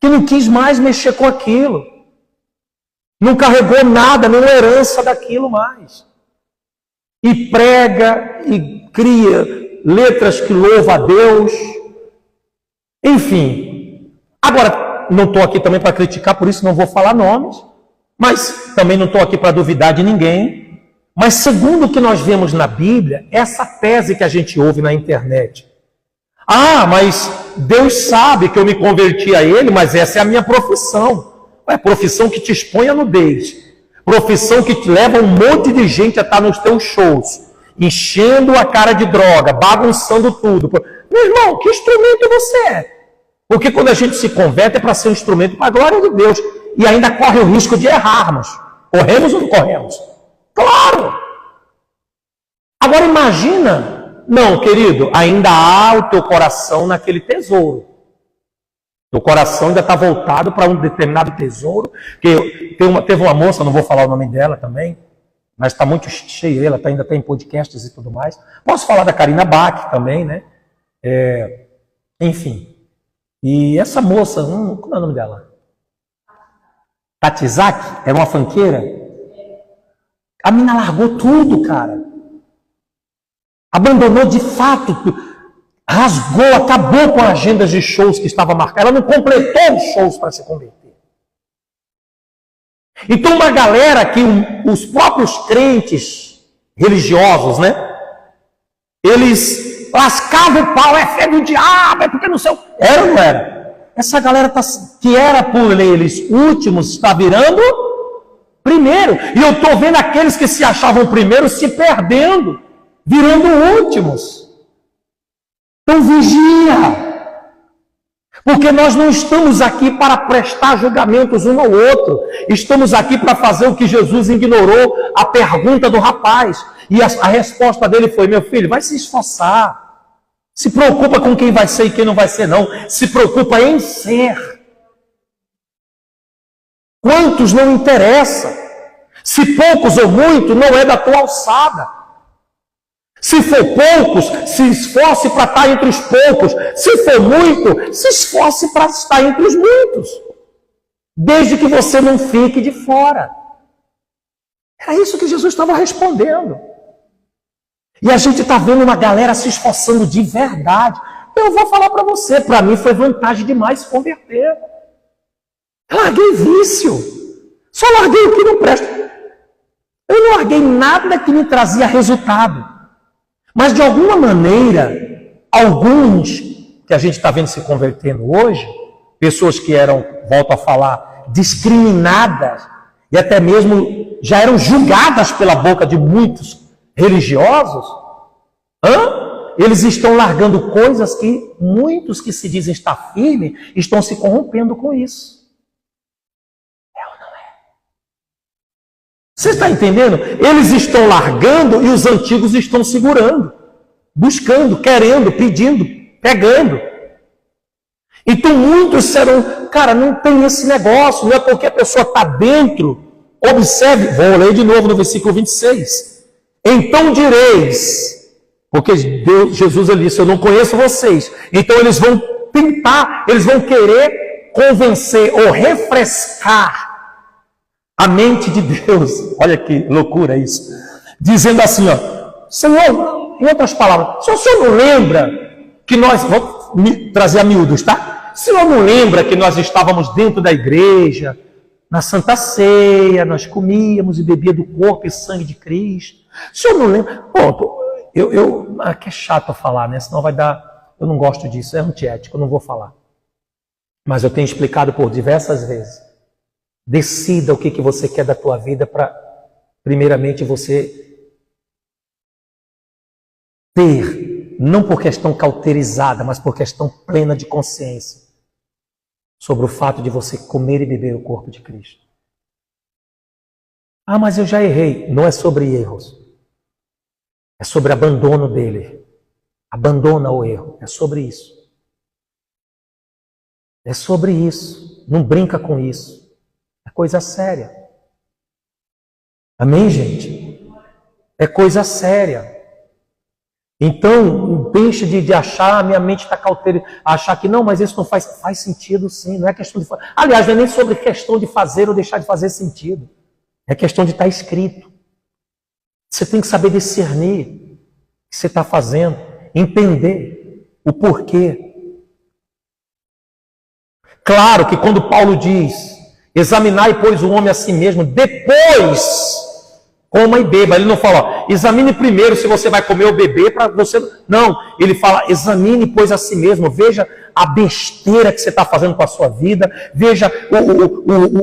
Que não quis mais mexer com aquilo. Não carregou nada, nenhuma herança daquilo mais. E prega e cria letras que louvam a Deus. Enfim. Agora, não estou aqui também para criticar, por isso não vou falar nomes. Mas também não estou aqui para duvidar de ninguém. Mas segundo o que nós vemos na Bíblia, essa tese que a gente ouve na internet. Ah, mas Deus sabe que eu me converti a Ele, mas essa é a minha profissão. É profissão que te expõe à nudez. Profissão que te leva um monte de gente a estar nos teus shows, enchendo a cara de droga, bagunçando tudo. Meu irmão, que instrumento você é? Porque quando a gente se converte é para ser um instrumento para a glória de Deus. E ainda corre o risco de errarmos. Corremos ou não corremos? Claro! Agora imagina, não, querido, ainda há o teu coração naquele tesouro. O coração ainda está voltado para um determinado tesouro. Que teve uma moça, não vou falar o nome dela também, mas está muito cheia, ela ainda tem podcasts e tudo mais. Posso falar da Karina Bach também, né? Enfim. E essa moça, como é o nome dela? Tati Zak, era uma funkeira. A mina largou tudo, cara. Abandonou de fato, rasgou, acabou com a agenda de shows que estava marcada. Ela não completou os shows para se converter. Então uma galera que os próprios crentes religiosos, né? Eles lascavam o pau, é fé do diabo, é porque não sei o... Era ou não era? Essa galera que era por eles últimos está virando primeiro. E eu estou vendo aqueles que se achavam primeiro se perdendo, virando últimos. Então vigia. Porque nós não estamos aqui para prestar julgamentos um ao outro. Estamos aqui para fazer o que Jesus ignorou, a pergunta do rapaz. E a resposta dele foi, meu filho, vai se esforçar. Se preocupa com quem vai ser e quem não vai ser, não. Se preocupa em ser. Quantos não interessa. Se poucos ou muito, não é da tua alçada. Se for poucos, se esforce para estar entre os poucos. Se for muito, se esforce para estar entre os muitos. Desde que você não fique de fora. Era isso que Jesus estava respondendo. E a gente está vendo uma galera se esforçando de verdade. Eu vou falar para você, para mim foi vantagem demais se converter. Larguei vício. Só larguei o que não presta. Eu não larguei nada que me trazia resultado. Mas de alguma maneira, alguns que a gente está vendo se convertendo hoje, pessoas que eram, volto a falar, discriminadas e até mesmo já eram julgadas pela boca de muitos religiosos, eles estão largando coisas que muitos que se dizem estar firmes estão se corrompendo com isso. É ou não é? Você está entendendo? Eles estão largando e os antigos estão segurando, buscando, querendo, pedindo, pegando. Então muitos serão, cara, não tem esse negócio, não é porque a pessoa está dentro. Observe, vou ler de novo no versículo 26. Então direis, porque Jesus ele disse, eu não conheço vocês. Então eles vão tentar, eles vão querer convencer ou refrescar a mente de Deus. Olha que loucura isso. Dizendo assim, ó, Senhor, em outras palavras, se o Senhor não lembra que nós, vou trazer a miúdos, tá? O Senhor não lembra que nós estávamos dentro da igreja, na Santa Ceia, nós comíamos e bebíamos do corpo e sangue de Cristo. O senhor não lembra? Pronto, que é chato falar, né? Senão vai dar... Eu não gosto disso, é antiético, eu não vou falar. Mas eu tenho explicado por diversas vezes. Decida o que você quer da tua vida para, primeiramente, você ter, não por questão cauterizada, mas por questão plena de consciência, sobre o fato de você comer e beber o corpo de Cristo. Ah, mas eu já errei. Não é sobre erros. É sobre abandono dele. Abandona o erro. É sobre isso. É sobre isso. Não brinca com isso. É coisa séria. Amém, gente? É coisa séria. Então, deixe de achar, minha mente está cauterizada, achar que não, mas isso não faz sentido sim, não é questão de fazer. Aliás, não é nem sobre questão de fazer ou deixar de fazer sentido. É questão de estar escrito. Você tem que saber discernir o que você está fazendo, entender o porquê. Claro que quando Paulo diz Examinai, pois, o homem a si mesmo, depois coma e beba. Ele não fala, ó, examine primeiro se você vai comer ou beber para você. Não, ele fala, examine, pois, a si mesmo. Veja a besteira que você está fazendo com a sua vida. Veja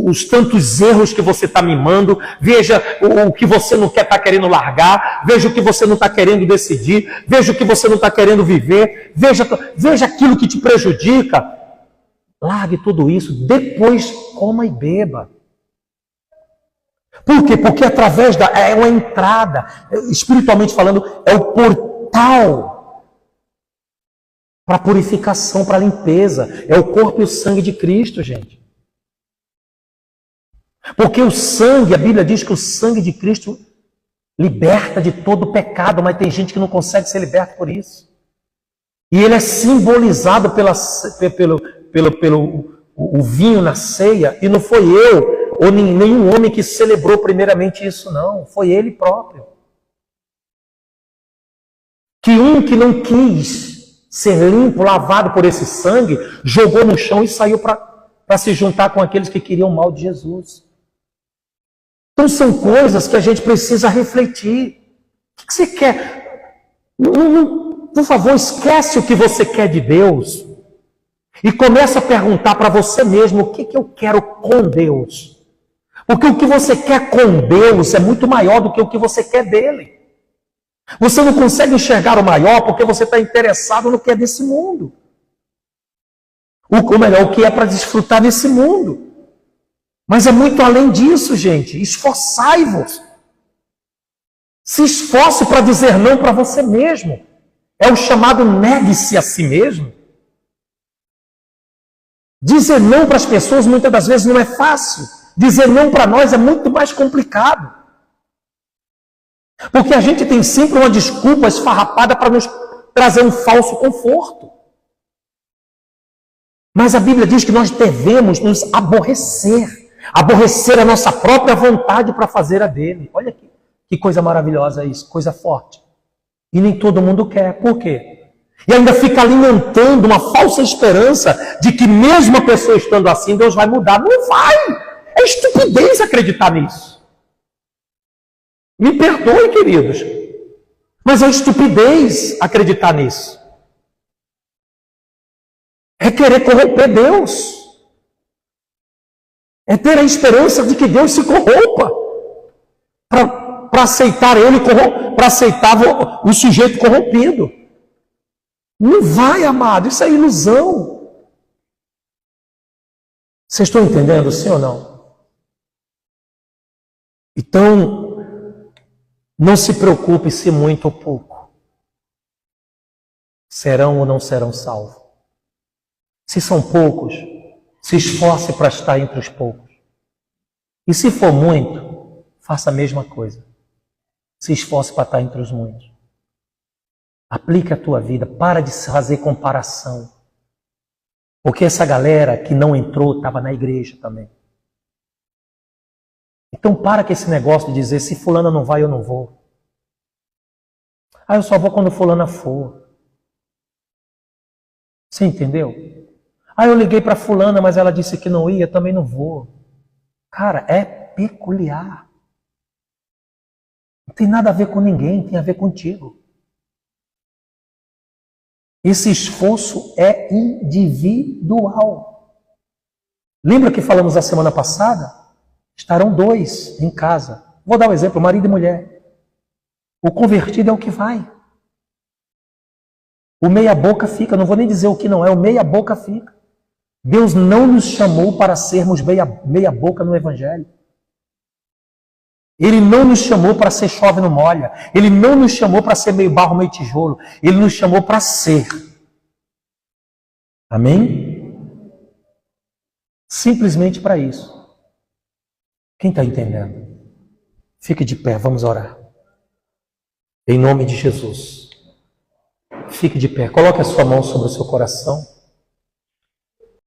os tantos erros que você está mimando. Veja o que você não quer estar querendo largar. Veja o que você não está querendo decidir. Veja o que você não está querendo viver. Veja aquilo que te prejudica. Largue tudo isso, depois coma e beba. Por quê? Porque através é uma entrada, espiritualmente falando, é o portal para a purificação, para a limpeza. É o corpo e o sangue de Cristo, gente. Porque o sangue, a Bíblia diz que o sangue de Cristo liberta de todo pecado, mas tem gente que não consegue ser liberta por isso. E ele é simbolizado pelo vinho na ceia, e não foi eu ou nenhum homem que celebrou primeiramente isso, não. Foi ele próprio. Que não quis ser limpo, lavado por esse sangue, jogou no chão e saiu para se juntar com aqueles que queriam o mal de Jesus. Então são coisas que a gente precisa refletir. O que você quer? Por favor, esquece o que você quer de Deus e começa a perguntar para você mesmo o que eu quero com Deus. Porque o que você quer com Deus é muito maior do que o que você quer dele. Você não consegue enxergar o maior porque você está interessado no que é desse mundo. Ou melhor, o que é para desfrutar desse mundo. Mas é muito além disso, gente. Esforçai-vos. Se esforce para dizer não para você mesmo. É o chamado negue-se a si mesmo. Dizer não para as pessoas muitas das vezes não é fácil. Dizer não para nós é muito mais complicado. Porque a gente tem sempre uma desculpa esfarrapada para nos trazer um falso conforto. Mas a Bíblia diz que nós devemos nos aborrecer. Aborrecer a nossa própria vontade para fazer a dele. Olha que coisa maravilhosa isso, coisa forte. E nem todo mundo quer. Por quê? E ainda fica alimentando uma falsa esperança de que mesmo a pessoa estando assim, Deus vai mudar. Não vai! É estupidez acreditar nisso. Me perdoe, queridos. Mas é estupidez acreditar nisso. É querer corromper Deus. É ter a esperança de que Deus se corrompa. Para aceitar ele, para aceitar o sujeito corrompido. Não vai, amado. Isso é ilusão. Vocês estão entendendo, sim ou não? Então, não se preocupe se muito ou pouco serão ou não serão salvos. Se são poucos, se esforce para estar entre os poucos. E se for muito, faça a mesma coisa. Se esforce para estar entre os muitos. Aplique a tua vida, para de fazer comparação. Porque essa galera que não entrou estava na igreja também. Então para com esse negócio de dizer, se fulana não vai, eu não vou. Ah, eu só vou quando fulana for. Você entendeu? Ah, eu liguei para fulana, mas ela disse que não ia, também não vou. Cara, é peculiar. Não tem nada a ver com ninguém, tem a ver contigo. Esse esforço é individual. Lembra que falamos a semana passada? Estarão dois em casa. Vou dar um exemplo, marido e mulher. O convertido é o que vai. O meia boca fica, não vou nem dizer o que não é, o meia boca fica. Deus não nos chamou para sermos meia boca no Evangelho. Ele não nos chamou para ser chove não molha. Ele não nos chamou para ser meio barro, meio tijolo. Ele nos chamou para ser. Amém? Simplesmente para isso. Quem está entendendo? Fique de pé, vamos orar. Em nome de Jesus. Fique de pé, coloque a sua mão sobre o seu coração.